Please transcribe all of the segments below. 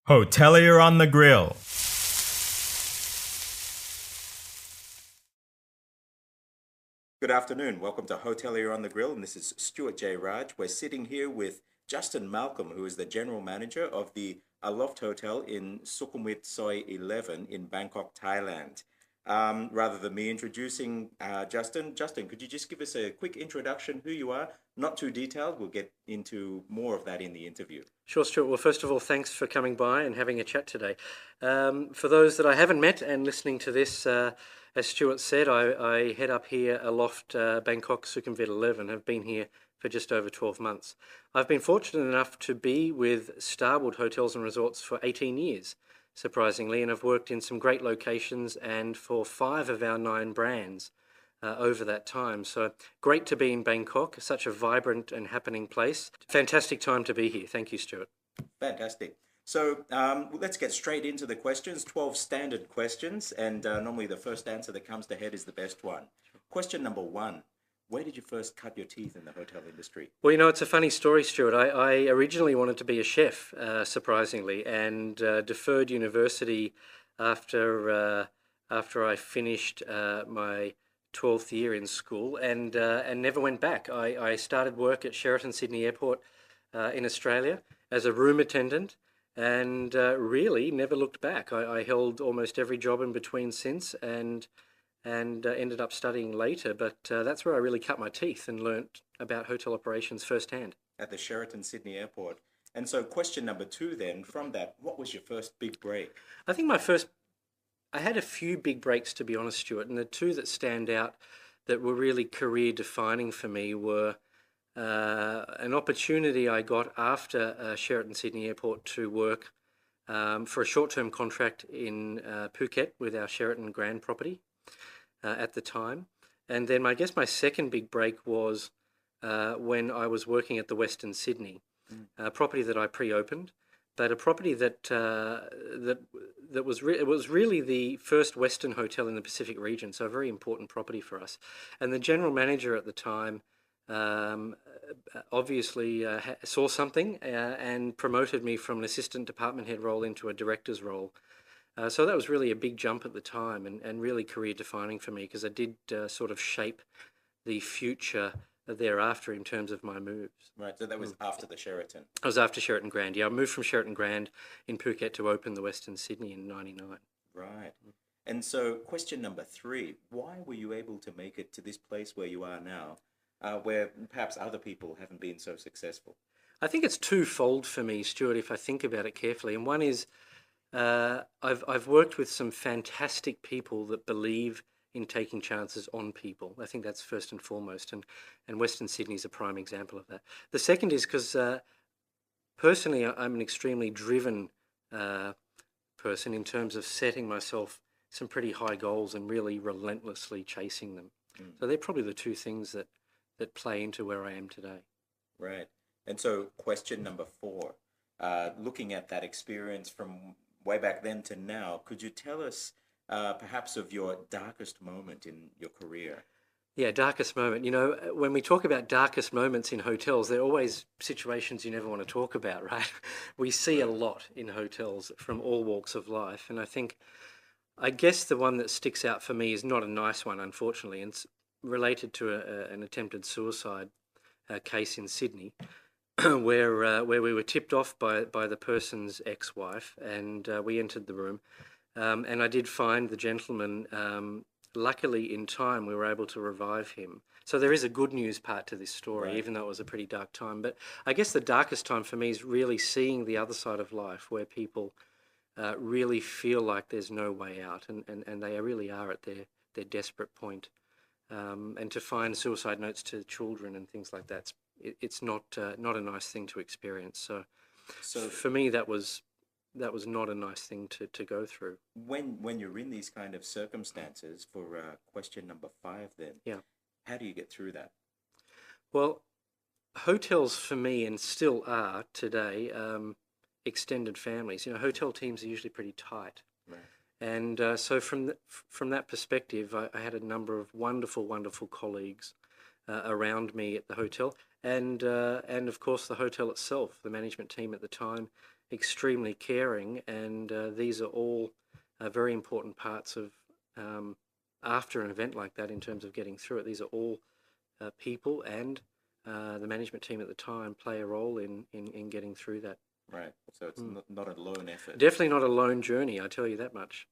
Hotelier on the Grill. Good afternoon. Welcome to Hotelier on the Grill, and this is Stuart J. Raj. We're sitting here with Justin Malcolm, who is the general manager of the Aloft Hotel in Sukhumvit Soi 11 in Bangkok, Thailand. Rather than me introducing Justin, could you just give us a quick introduction, who you are? Not too detailed. We'll get into more of that in the interview. Sure, Stuart. Well, first of all, thanks for coming by and having a chat today. For those that I haven't met and listening to this, as Stuart said, I head up here Aloft Bangkok Sukhumvit 11, have been here for just over 12 months. I've been fortunate enough to be with Starwood Hotels and Resorts for 18 years, surprisingly, and I've worked in some great locations and for 5 of our 9 brands over that time. So great to be in Bangkok, such a vibrant and happening place. Fantastic time to be here. Thank you, Stuart. Fantastic. So let's get straight into the questions. 12 standard questions, and normally the first answer that comes to head is the best one. Question number 1. Where did you first cut your teeth in the hotel industry? Well, it's a funny story, Stuart. I originally wanted to be a chef, surprisingly, and deferred university after I finished my 12th year in school and never went back. I started work at Sheraton Sydney Airport in Australia as a room attendant and really never looked back. I held almost every job in between since and ended up studying later, but that's where I really cut my teeth and learnt about hotel operations firsthand. At the Sheraton Sydney Airport. And so question number 2 then, from that, what was your first big break? I think I had a few big breaks, to be honest, Stuart, and the 2 that stand out that were really career defining for me were an opportunity I got after Sheraton Sydney Airport to work for a short-term contract in Phuket with our Sheraton Grand property at the time. And then I guess my second big break was when I was working at the Westin Sydney, a property that I pre-opened, but a property that was really the first Western hotel in the Pacific region, so a very important property for us. And the general manager at the time obviously saw something and promoted me from an assistant department head role into a director's role. So that was really a big jump at the time and really career defining for me because I did sort of shape the future thereafter in terms of my moves. Right, so that was after the Sheraton. I was after Sheraton Grand. Yeah, I moved from Sheraton Grand in Phuket to open the Western Sydney in '99. Right. And so question number 3, why were you able to make it to this place where you are now, where perhaps other people haven't been so successful? I think it's twofold for me, Stuart, if I think about it carefully. And one is I've worked with some fantastic people that believe in taking chances on people. I think that's first and foremost, and Western Sydney is a prime example of that. The second is because personally I'm an extremely driven person in terms of setting myself some pretty high goals and really relentlessly chasing them. So they're probably the 2 things that play into where I am today. Right. And so question number 4, looking at that experience from way back then to now, could you tell us perhaps of your darkest moment in your career? Yeah, darkest moment. When we talk about darkest moments in hotels, they're always situations you never want to talk about, right? We see a lot in hotels from all walks of life. And I guess the one that sticks out for me is not a nice one, unfortunately. And it's related to an attempted suicide case in Sydney. where we were tipped off by the person's ex-wife, and we entered the room, and I did find the gentleman. Luckily, in time, we were able to revive him. So there is a good news part to this story, Right. even though it was a pretty dark time. But I guess the darkest time for me is really seeing the other side of life, where people really feel like there's no way out, and they really are at their desperate point. And to find suicide notes to children and things like that, it's not a nice thing to experience. So for me, that was not a nice thing to go through. When you're in these kind of circumstances, for question number 5 then, Yeah. how do you get through that? Well, hotels for me, and still are today, extended families. Hotel teams are usually pretty tight. Right. And so from that perspective, I had a number of wonderful, wonderful colleagues around me at the hotel, and of course the hotel itself, the management team at the time, extremely caring, and these are all very important parts of after an event like that in terms of getting through it. These are all people, and the management team at the time play a role in getting through that. Right. So it's not a lone effort. Definitely not a lone journey, I tell you that much.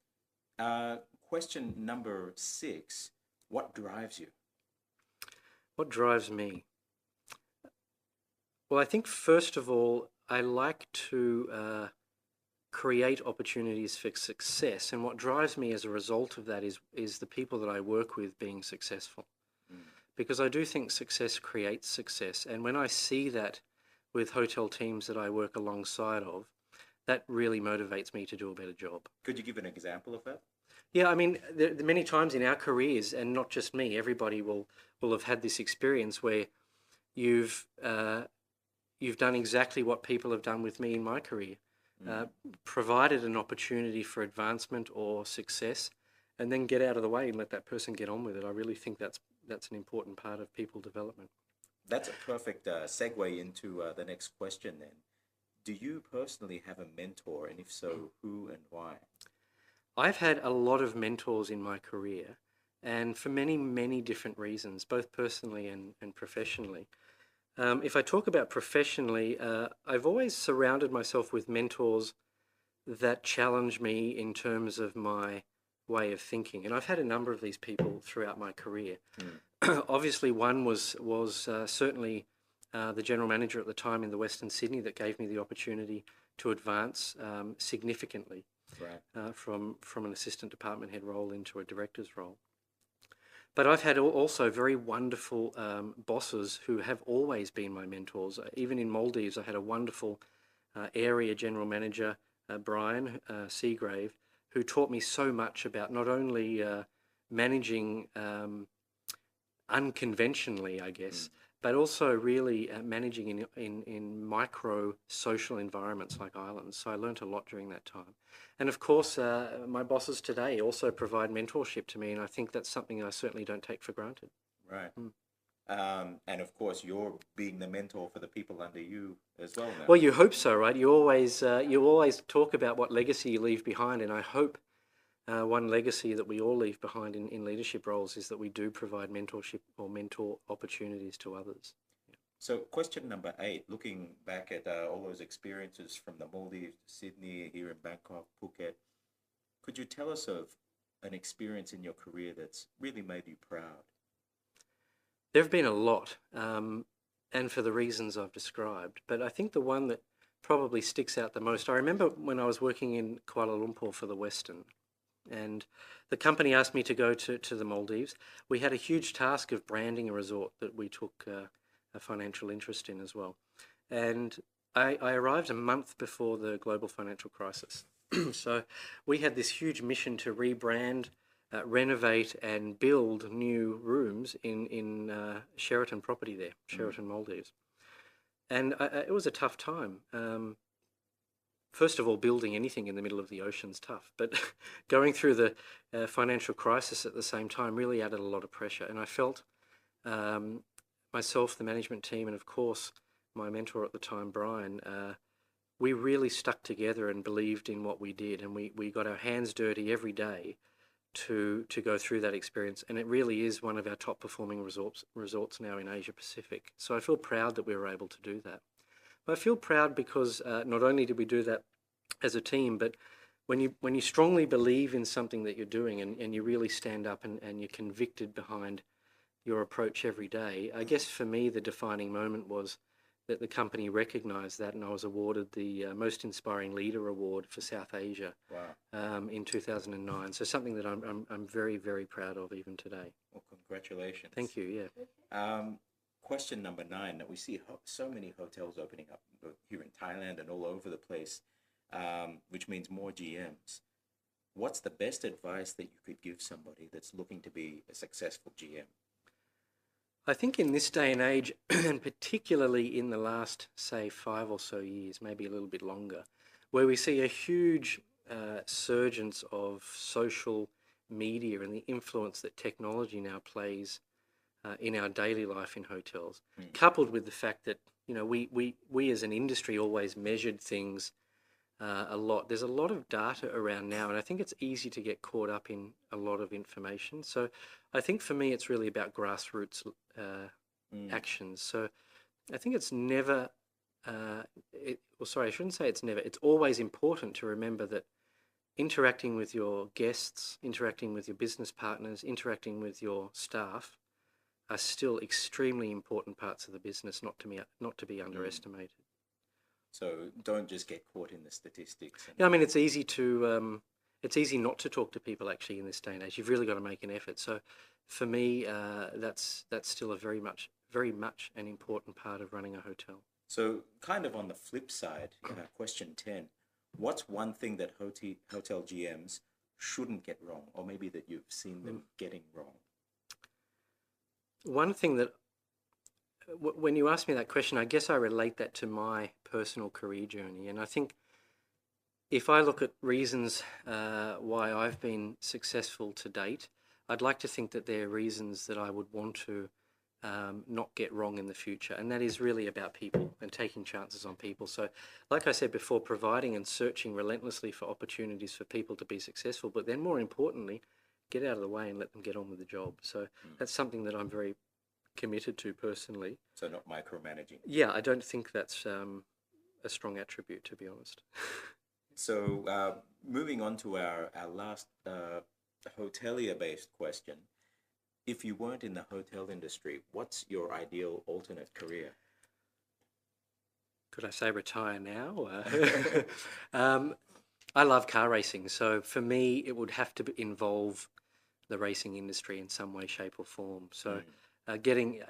Question number 6. What drives you? What drives me? Well, I think first of all, I like to create opportunities for success, and what drives me as a result of that is the people that I work with being successful. Because I do think success creates success, and when I see that with hotel teams that I work alongside of, that really motivates me to do a better job. Could you give an example of that? Yeah, I mean, there many times in our careers, and not just me, everybody will have had this experience where you've done exactly what people have done with me in my career, provided an opportunity for advancement or success, and then get out of the way and let that person get on with it. I really think that's an important part of people development. That's a perfect segue into the next question then. Do you personally have a mentor, and if so, who and why? I've had a lot of mentors in my career, and for many, many different reasons, both personally and professionally. If I talk about professionally, I've always surrounded myself with mentors that challenge me in terms of my way of thinking, and I've had a number of these people throughout my career. Obviously, one was certainly the general manager at the time in the Western Sydney that gave me the opportunity to advance significantly from an assistant department head role into a director's role. But I've had also very wonderful bosses who have always been my mentors. Even in Maldives, I had a wonderful area general manager, Brian Seagrave, who taught me so much about not only managing unconventionally, I guess, but also really managing in micro social environments like islands. So I learnt a lot during that time. And of course, my bosses today also provide mentorship to me, and I think that's something I certainly don't take for granted. Right. And of course, you're being the mentor for the people under you as well now. Well, you hope so, right? You always talk about what legacy you leave behind, and I hope one legacy that we all leave behind in leadership roles is that we do provide mentorship or mentor opportunities to others. So question number 8, looking back at all those experiences from the Maldives, Sydney, here in Bangkok, Phuket, could you tell us of an experience in your career that's really made you proud? There have been a lot, and for the reasons I've described, but I think the one that probably sticks out the most, I remember when I was working in Kuala Lumpur for the Western, and the company asked me to go to the Maldives. We had a huge task of branding a resort that we took a financial interest in as well. And I arrived a month before the global financial crisis. So we had this huge mission to rebrand, renovate and build new rooms in Sheraton property there, Sheraton Maldives. And it was a tough time. First of all, building anything in the middle of the ocean's tough, but going through the financial crisis at the same time really added a lot of pressure. And I felt myself, the management team, and of course my mentor at the time, Brian, we really stuck together and believed in what we did, and we got our hands dirty every day to go through that experience. And it really is one of our top performing resorts now in Asia Pacific. So I feel proud that we were able to do that. I feel proud because not only did we do that as a team, but when you strongly believe in something that you're doing and you really stand up and you're convicted behind your approach every day, I guess for me the defining moment was that the company recognised that, and I was awarded the Most Inspiring Leader Award for South Asia. Wow. In 2009. So something that I'm very, very proud of even today. Well, congratulations. Thank you, yeah. Question number 9, that we see so many hotels opening up here in Thailand and all over the place, which means more GMs. What's the best advice that you could give somebody that's looking to be a successful GM? I think in this day and age, and particularly in the last, say, 5 or so years, maybe a little bit longer, where we see a huge surgence of social media and the influence that technology now plays in our daily life in hotels, coupled with the fact that we as an industry always measured things a lot. There's a lot of data around now, and I think it's easy to get caught up in a lot of information. So I think for me, it's really about grassroots actions. So I think it's never, sorry, I shouldn't say it's never. It's always important to remember that interacting with your guests, interacting with your business partners, interacting with your staff are still extremely important parts of the business, not to be underestimated. So don't just get caught in the statistics. Yeah, I mean, it's easy not to talk to people actually in this day and age. You've really got to make an effort. So for me, that's still a very much an important part of running a hotel. So kind of on the flip side, question 10, what's one thing that hotel GMs shouldn't get wrong, or maybe that you've seen them getting wrong? One thing that, when you ask me that question, I guess I relate that to my personal career journey. And I think if I look at reasons why I've been successful to date, I'd like to think that there are reasons that I would want to not get wrong in the future. And that is really about people and taking chances on people. So like I said before, providing and searching relentlessly for opportunities for people to be successful, but then more importantly, get out of the way and let them get on with the job. So that's something that I'm very committed to personally. So not micromanaging. Yeah, I don't think that's a strong attribute, to be honest. So moving on to our last hotelier-based question. If you weren't in the hotel industry, what's your ideal alternate career? Could I say retire now? I love car racing. So for me, it would have to involve the racing industry in some way, shape or form. So getting,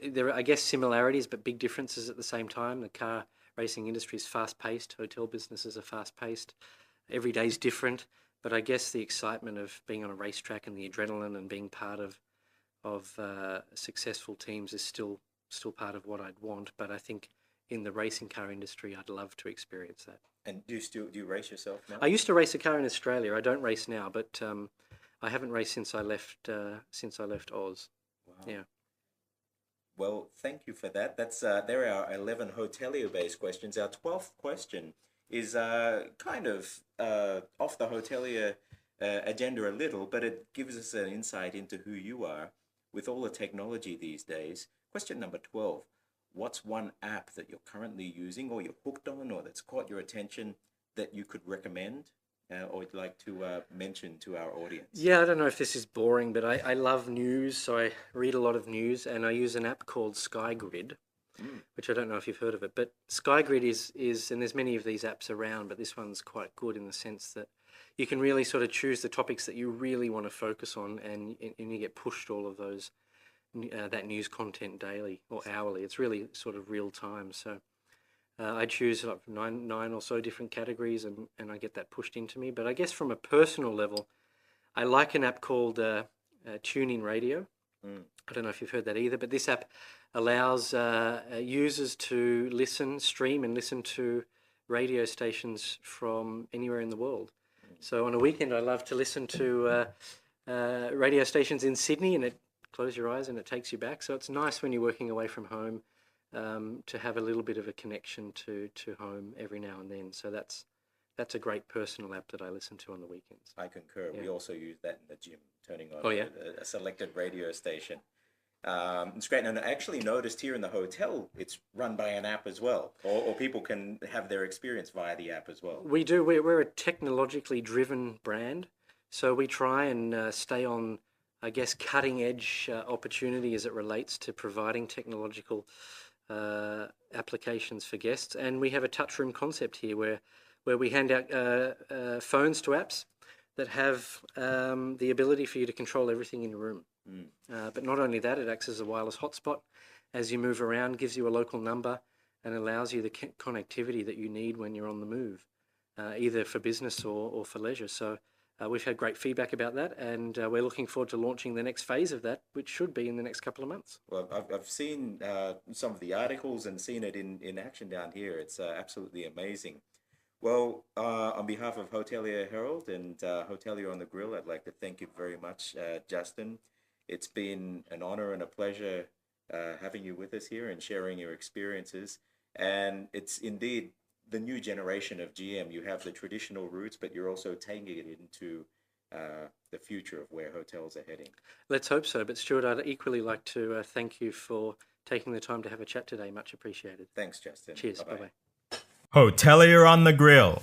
there are, I guess, similarities, but big differences at the same time. The car racing industry is fast-paced. Hotel businesses are fast-paced. Every day is different. But I guess the excitement of being on a racetrack and the adrenaline and being part of successful teams is still part of what I'd want. But I think in the racing car industry, I'd love to experience that. And do you race yourself now? I used to race a car in Australia. I don't race now, but I haven't raced since I left Oz. Wow. Yeah. Well, thank you for that. That's there are our 11 hotelier-based questions. Our 12th question is kind of off the hotelier agenda a little, but it gives us an insight into who you are with all the technology these days. Question number 12. What's one app that you're currently using or you're hooked on or that's caught your attention that you could recommend or would like to mention to our audience? Yeah, I don't know if this is boring, but I love news, so I read a lot of news, and I use an app called SkyGrid, which I don't know if you've heard of it. But SkyGrid is, and there's many of these apps around, but this one's quite good in the sense that you can really sort of choose the topics that you really want to focus on, and you get pushed all of those that news content daily or hourly. It's really sort of real time. So I choose like nine or so different categories, and I get that pushed into me. But I guess from a personal level, I like an app called TuneIn Radio. I don't know if you've heard that either, but this app allows users to stream and listen to radio stations from anywhere in the world. So on a weekend, I love to listen to radio stations in Sydney, and close your eyes and it takes you back. So it's nice when you're working away from home to have a little bit of a connection to home every now and then. So that's a great personal app that I listen to on the weekends. I concur. Yeah. We also use that in the gym, turning on a selected radio station. It's great. And I actually noticed here in the hotel, it's run by an app as well, or people can have their experience via the app as well. We do. We're a technologically driven brand, so we try and stay on, I guess, cutting edge opportunity as it relates to providing technological applications for guests. And we have a touch room concept here where we hand out phones to apps that have the ability for you to control everything in your room. But not only that, it acts as a wireless hotspot as you move around, gives you a local number, and allows you the connectivity that you need when you're on the move, either for business or for leisure. So we've had great feedback about that, and we're looking forward to launching the next phase of that, which should be in the next couple of months. Well, I've seen some of the articles and seen it in action down here. It's absolutely amazing. Well, on behalf of Hotelier Herald and Hotelier on the Grill, I'd like to thank you very much, Justin. It's been an honor and a pleasure having you with us here and sharing your experiences. And it's indeed the new generation of GM, you have the traditional roots, but you're also taking it into the future of where hotels are heading. Let's hope so. But Stuart, I'd equally like to thank you for taking the time to have a chat today. Much appreciated. Thanks, Justin. Cheers. Bye-bye. Bye-bye. Hotelier on the Grill.